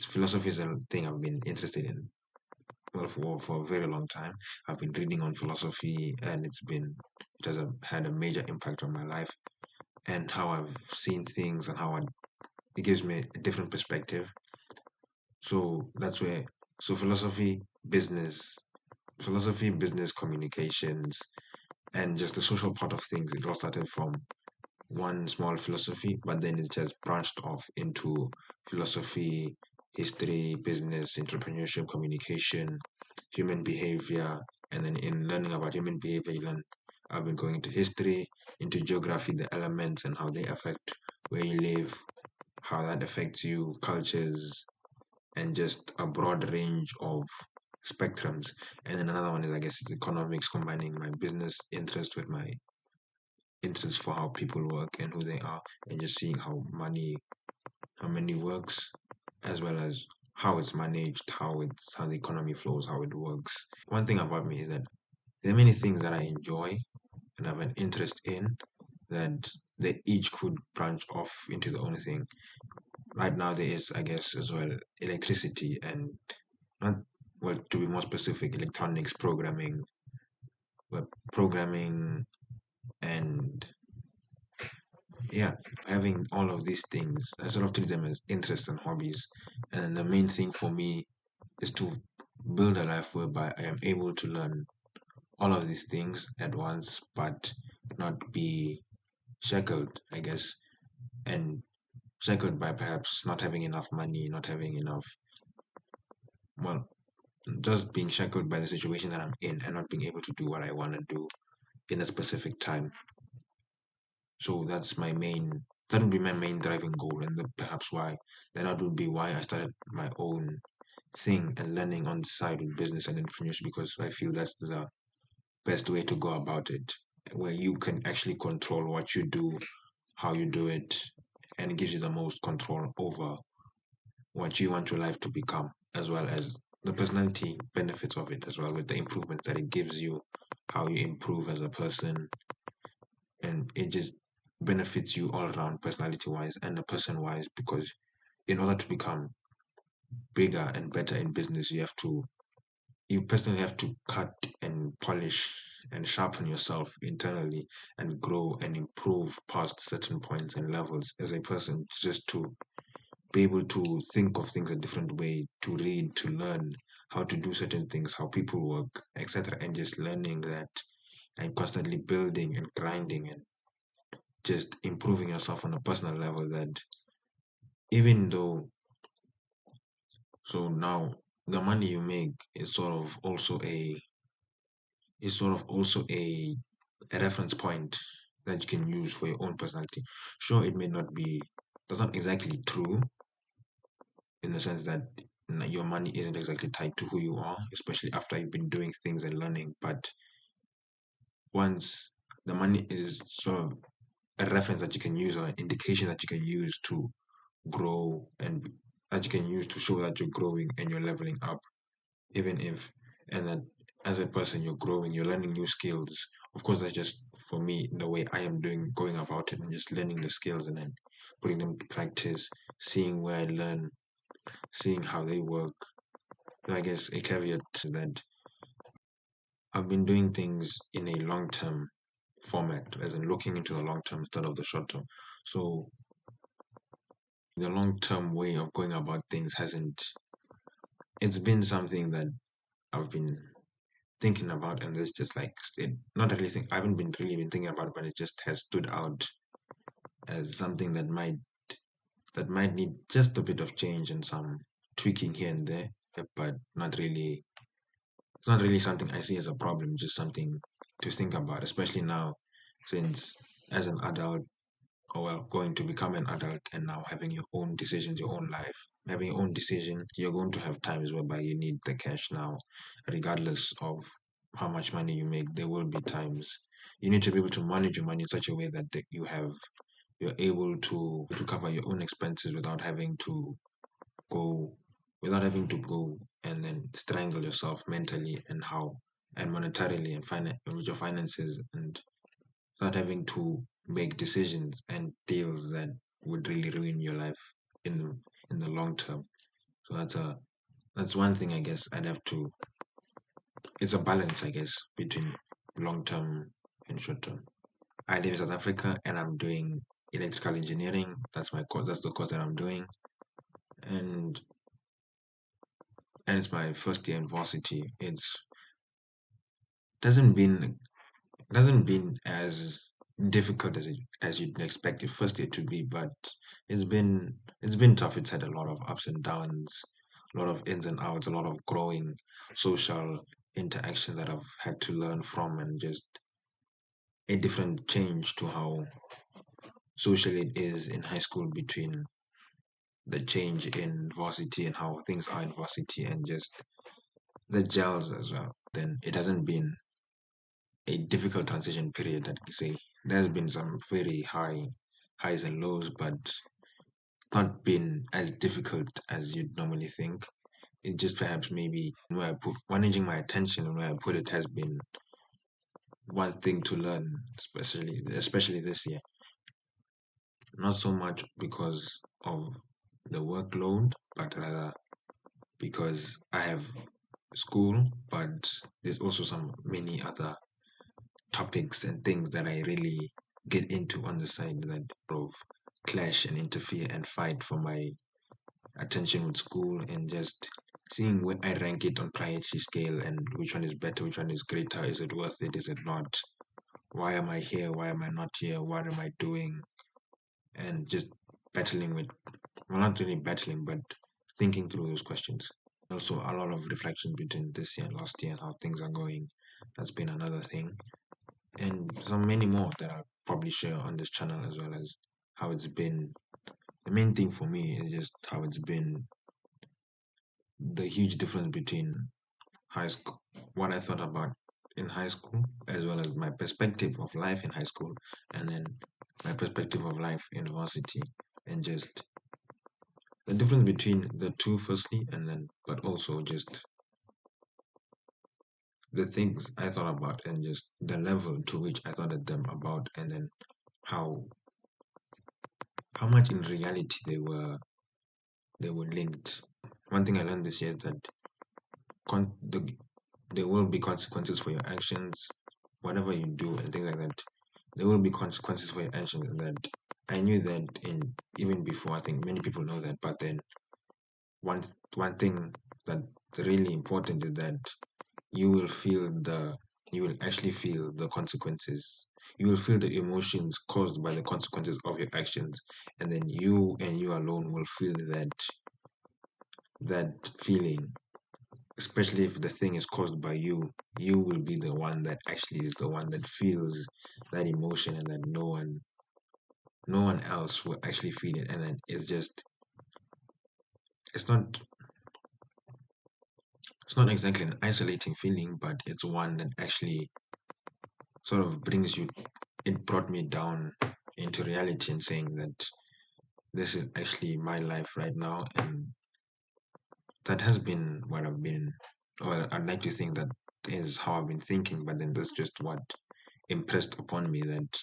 Philosophy is a thing I've been interested in for a very long time. I've been reading on philosophy, and it has had a major impact on my life and how I've seen things and it gives me a different perspective. So that's where so philosophy, business, communications, and just the social part of things. It all started from one small philosophy, but then it just branched off into philosophy, history, business, entrepreneurship, communication, human behavior, and then in learning about human behavior, I've been going into history, into geography, the elements and how they affect where you live, how that affects you, cultures, and just a broad range of spectrums. And then another one is, I guess, it's economics, combining my business interest with my interest for how people work and who they are, and just seeing how money works, as well as how it's managed, how the economy flows, how it works. One thing about me is that there are many things that I enjoy and have an interest in that they each could branch off into their own thing. Right now, there is, I guess, as well, electricity and not, well, to be more specific, electronics, web programming, and yeah, having all of these things. I sort of treat them as interests and hobbies. And the main thing for me is to build a life whereby I am able to learn all of these things at once, but not be shackled, I guess, and shackled by perhaps not having enough money, not having enough, well, just being shackled by the situation that I'm in and not being able to do what I want to do in a specific time. So that would be my main driving goal, and perhaps that would be why I started my own thing and learning on the side with business and entrepreneurship, because I feel that's the best way to go about it, where you can actually control what you do, how you do it, and it gives you the most control over what you want your life to become, as well as the personality benefits of it, as well with the improvements that it gives you, how you improve as a person, and it just benefits you all around, personality wise and person wise, because in order to become bigger and better in business, you personally have to cut and polish and sharpen yourself internally and grow and improve past certain points and levels as a person, just to be able to think of things a different way, to read, to learn how to do certain things, how people work, etc. And just learning that and constantly building and grinding and just improving yourself on a personal level, that even though, so now the money you make is sort of also a reference point that you can use for your own personality. Sure, it may not be, that's not exactly true, in the sense that your money isn't exactly tied to who you are, especially after you've been doing things and learning. But once the money is sort of a reference that you can use, or an indication that you can use to grow, and that you can use to show that you're growing and you're leveling up, even if, and that as a person you're growing, you're learning new skills. Of course, that's just for me the way I am going about it, and just learning the skills and then putting them to practice, seeing where I learn, seeing how they work. I guess a caveat to that, I've been doing things in a long term format, as in looking into the long term instead of the short term. So the long term way of going about things it's been something that I've been thinking about, and it's just like not really think I haven't been really been thinking about it, but it just has stood out as something that might need just a bit of change and some tweaking here and there, but not really. It's not really something I see as a problem, just something to think about, especially now, since as an adult, or well, going to become an adult and now having your own decisions, your own life, having your own decision, you're going to have times whereby you need the cash now, regardless of how much money you make. There will be times you need to be able to manage your money in such a way that you're able to cover your own expenses go without having to go and then strangle yourself mentally and monetarily and with your finances, and not having to make decisions and deals that would really ruin your life in in the long term. So that's one thing I guess I'd have to. It's a balance, I guess, between long term and short term. I live in South Africa and I'm doing electrical engineering. That's my course. That's the course that I'm doing, and it's my first year in varsity. It's doesn't been doesn't been as difficult as you'd expect your first year to be, but it's been tough. It's had a lot of ups and downs, a lot of ins and outs, a lot of growing social interaction that I've had to learn from, and just a different change to how social it is in high school between the change in varsity and how things are in varsity, and just the gels as well. Then it hasn't been a difficult transition period, I'd say. There's been some very highs and lows, but not been as difficult as you'd normally think. It just perhaps maybe where I put managing my attention and where I put it has been one thing to learn, especially this year. Not so much because of the workload, but rather because I have school, but there's also some many other topics and things that I really get into on the side that of clash and interfere and fight for my attention with school, and just seeing where I rank it on priority scale and which one is better, which one is greater, is it worth it, is it not? Why am I here? Why am I not here? What am I doing? And just battling with, well, not really battling, but thinking through those questions. Also, a lot of reflection between this year and last year and how things are going. That's been another thing. And some many more that I'll probably share on this channel, as well as how it's been. The main thing for me is just how it's been, the huge difference between high school, what I thought about in high school, as well as my perspective of life in high school, and then my perspective of life in varsity, and just the difference between the two, firstly, and then, but also just the things I thought about, and just the level to which I thought of them about, and then how much in reality they were linked. One thing I learned this year is that con- the, there will be consequences for your actions, whatever you do, and things like that. There will be consequences for your actions, and that I knew that in even before. I think many people know that, but then one one thing that's really important is that you will feel the you will actually feel the consequences. You will feel the emotions caused by the consequences of your actions, and then you and you alone will feel that feeling. Especially if the thing is caused by you, you will be the one that actually is the one that feels that emotion, and that no one else will actually feel it. And then it's not it's not exactly an isolating feeling, but it's one that actually sort of brings you. It brought me down into reality and saying that this is actually my life right now, and that has been what I've been, or I'd like to think that is how I've been thinking, but then that's just what impressed upon me, that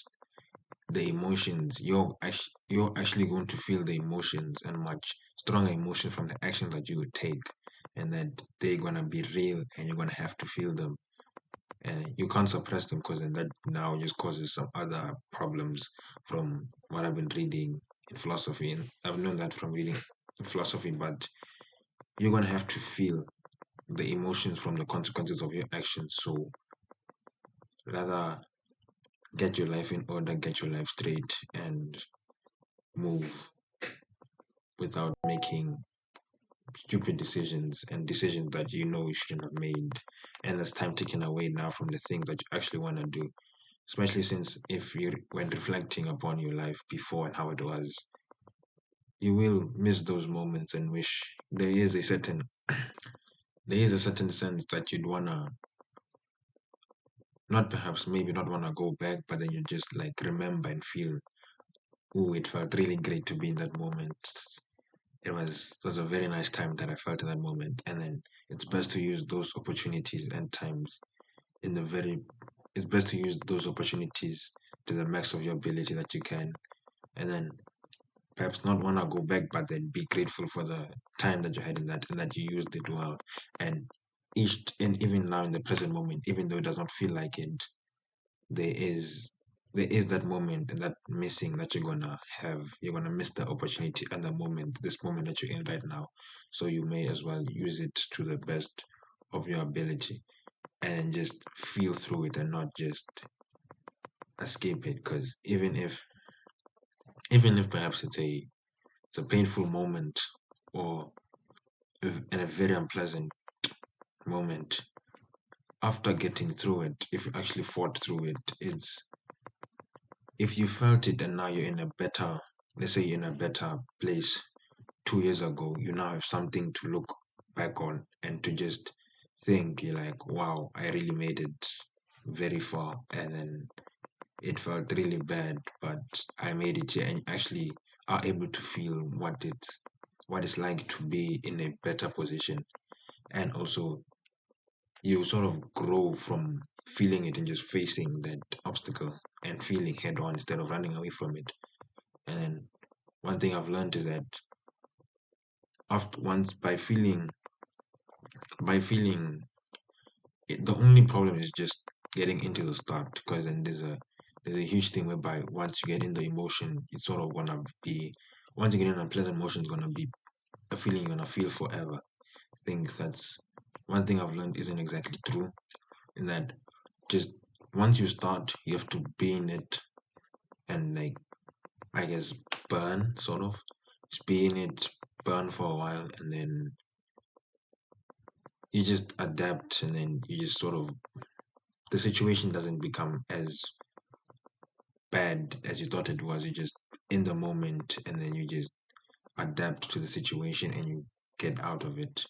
the emotions, you're actually going to feel the emotions, and much stronger emotion from the action that you would take, and that they're gonna be real, and you're gonna have to feel them, and you can't suppress them, because then that now just causes some other problems. From what I've been reading in philosophy, and I've known that from reading in philosophy, but you're gonna have to feel the emotions from the consequences of your actions. So rather get your life in order, get your life straight, and move without making stupid decisions, and decisions that you know you shouldn't have made. And there's time taken away now from the things that you actually want to do. Especially since if you, when reflecting upon your life before and how it was, you will miss those moments and wish there is a certain sense that you'd wanna, not perhaps maybe not wanna go back, but then you just like remember and feel, oh, it felt really great to be in that moment. It was a very nice time that I felt in that moment. And then it's best to use those opportunities and times in the very it's best to use those opportunities to the max of your ability that you can. And then perhaps not want to go back, but then be grateful for the time that you had in that and that you used it well. And even now in the present moment, even though it does not feel like it, there is there is that moment and that missing that you're gonna have. You're gonna miss the opportunity and the moment, this moment that you're in right now. So you may as well use it to the best of your ability and just feel through it and not just escape it. Because even if perhaps it's a painful moment or in a very unpleasant moment, after getting through it, if you actually fought through it, it's if you felt it and now you're in a better, let's say you're in a better place 2 years ago, you now have something to look back on and to just think, you're like, wow, I really made it very far. And then it felt really bad, but I made it here, and actually are able to feel what it's like to be in a better position. And also you sort of grow from feeling it and just facing that obstacle and feeling head on instead of running away from it. And then one thing I've learned is that after once by feeling it, the only problem is just getting into the start, because then there's a huge thing whereby once you get in the emotion, it's sort of gonna be once you get in a pleasant emotion, it's gonna be a feeling you're gonna feel forever. I think that's one thing I've learned isn't exactly true, in that just once you start, you have to be in it and, like, I guess, burn, sort of. Just be in it, burn for a while, and then you just adapt, and then you just sort of the situation doesn't become as bad as you thought it was. You just in the moment, and then you just adapt to the situation and you get out of it.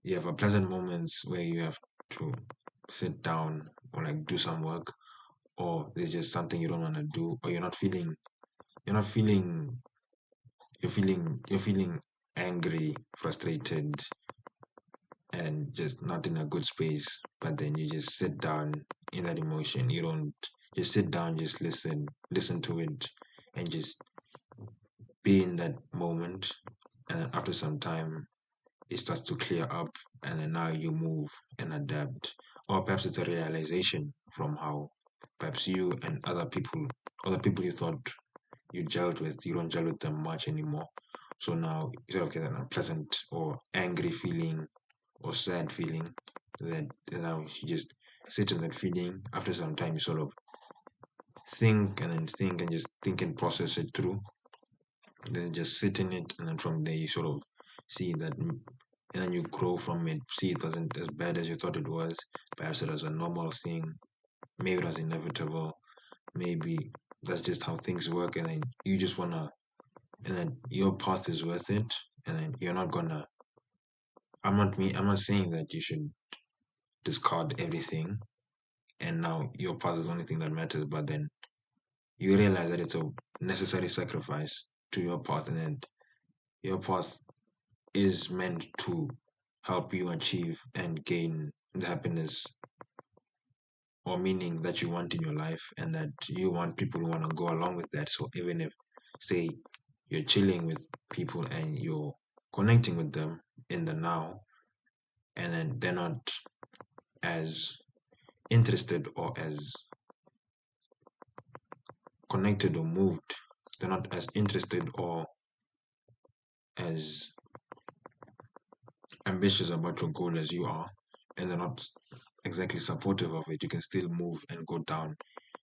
You have a pleasant moments where you have to sit down or like do some work, or there's just something you don't want to do, or you're not feeling you're feeling angry, frustrated, and just not in a good space. But then you just sit down in that emotion. You don't just sit down, just listen to it, and just be in that moment. And then after some time, it starts to clear up, and then now you move and adapt. Or perhaps it's a realization from how perhaps you and other people you thought you gelled with, you don't gel with them much anymore. So now you sort of get an unpleasant or angry feeling or sad feeling, that now you just sit in that feeling. After some time, you sort of think and just think and process it through. Then just sit in it, and then from there you sort of see that, and then you grow from it. See, it wasn't as bad as you thought it was. Perhaps it was a normal thing. Maybe it was inevitable. Maybe that's just how things work, and then you just wanna, and then your path is worth it, and then you're not gonna. I'm not saying that you should discard everything, and now your path is the only thing that matters. But then you realize that it's a necessary sacrifice to your path, and then your path is meant to help you achieve and gain the happiness or meaning that you want in your life, and that you want people who want to go along with that. So even if, say, you're chilling with people and you're connecting with them in the now, and then they're not as interested or as connected or moved, they're not as interested or as ambitious about your goal as you are, and they're not exactly supportive of it, you can still move and go down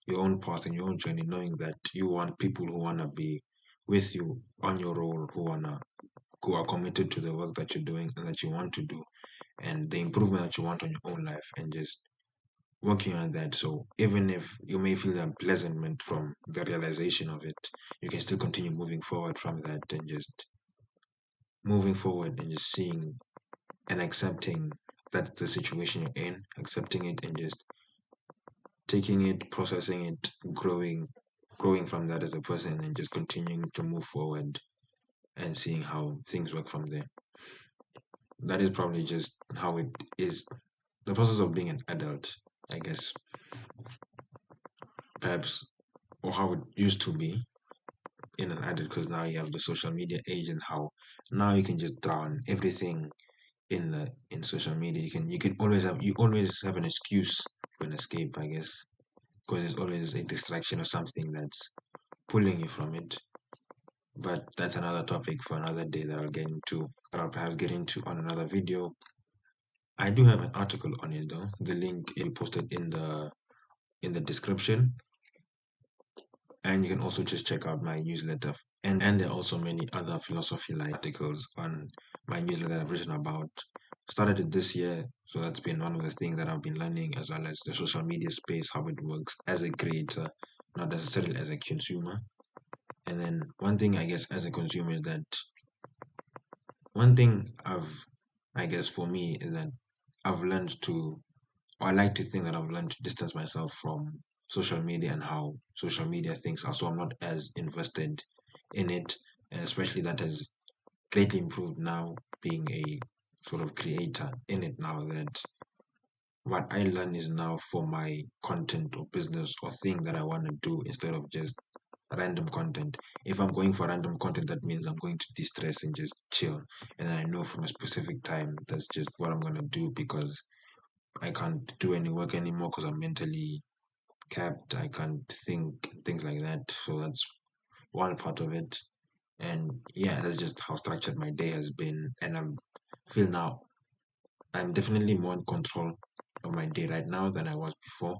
your own path and your own journey, knowing that you want people who wanna be with you on your role, who are committed to the work that you're doing and that you want to do, and the improvement that you want on your own life, and just working on that. So even if you may feel unpleasantment from the realization of it, you can still continue moving forward from that, and just moving forward and just seeing and accepting that the situation you're in, accepting it and just taking it, processing it, growing from that as a person, and just continuing to move forward and seeing how things work from there. That is probably just how it is, the process of being an adult, I guess, perhaps, or how it used to be, in and added because now you have the social media age and how now you can just drown everything in social media. You always have an excuse for an escape, I guess, because there's always a distraction or something that's pulling you from it. But that's another topic for another day that I'll perhaps get into on another video. I do have an article on it though. The link is posted in the description, and you can also just check out my newsletter. And there are also many other philosophy like articles on my newsletter I've written about. Started it this year, so that's been one of the things that I've been learning, as well as the social media space, how it works as a creator, not necessarily as a consumer. And then one thing I guess as a consumer is that one thing I guess for me is that I've learned to, or I like to think that I've learned to distance myself from social media and how social media things are. So I'm not as invested in it, and especially that has greatly improved now being a sort of creator in it now that what I learn is now for my content or business or thing that I want to do instead of just random content. If I'm going for random content, that means I'm going to de-stress and just chill. And then I know from a specific time that's just what I'm gonna do because I can't do any work anymore because I'm mentally capped. I can't think things like that. So that's one part of it. And yeah, that's just how structured my day has been. And feel now I'm definitely more in control of my day right now than I was before.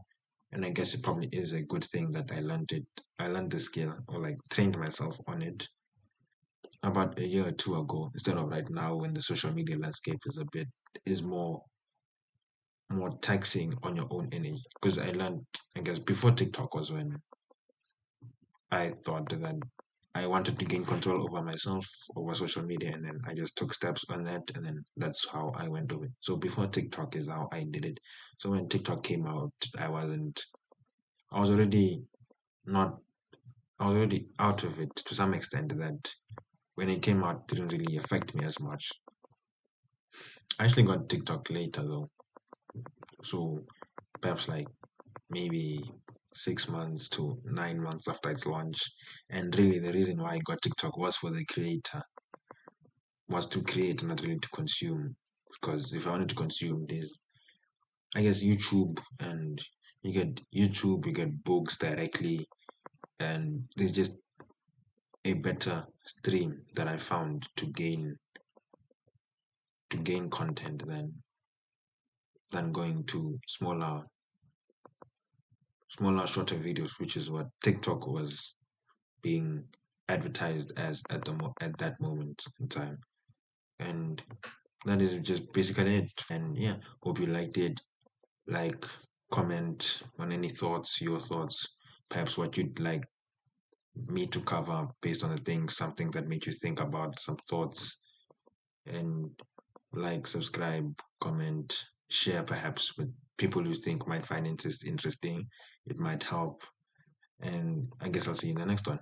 And I guess it probably is a good thing that I learned it. I learned the skill or like trained myself on it about a year or two ago instead of right now when the social media landscape is more taxing on your own energy. Because I learned, I guess, before TikTok was when I thought that I wanted to gain control over myself over social media, and then I just took steps on that, and then that's how I went over it. So before TikTok is how I did it. So when TikTok came out, I was already not, I was already out of it to some extent that when it came out, it didn't really affect me as much. I actually got TikTok later though, so perhaps like maybe 6 months to 9 months after its launch. And really, the reason why I got TikTok was for the creator, was to create, not really to consume. Because if I wanted to consume, there's, I guess, YouTube, and you get books directly, and there's just a better stream that I found to gain content than going to smaller, shorter videos, which is what TikTok was being advertised as at that moment in time. And that is just basically it. And yeah, hope you liked it. Like, comment on any thoughts, your thoughts, perhaps what you'd like me to cover based on the things, something that made you think about some thoughts. And like, subscribe, comment, share perhaps with people you think might find interesting. It might help. And I guess I'll see you in the next one.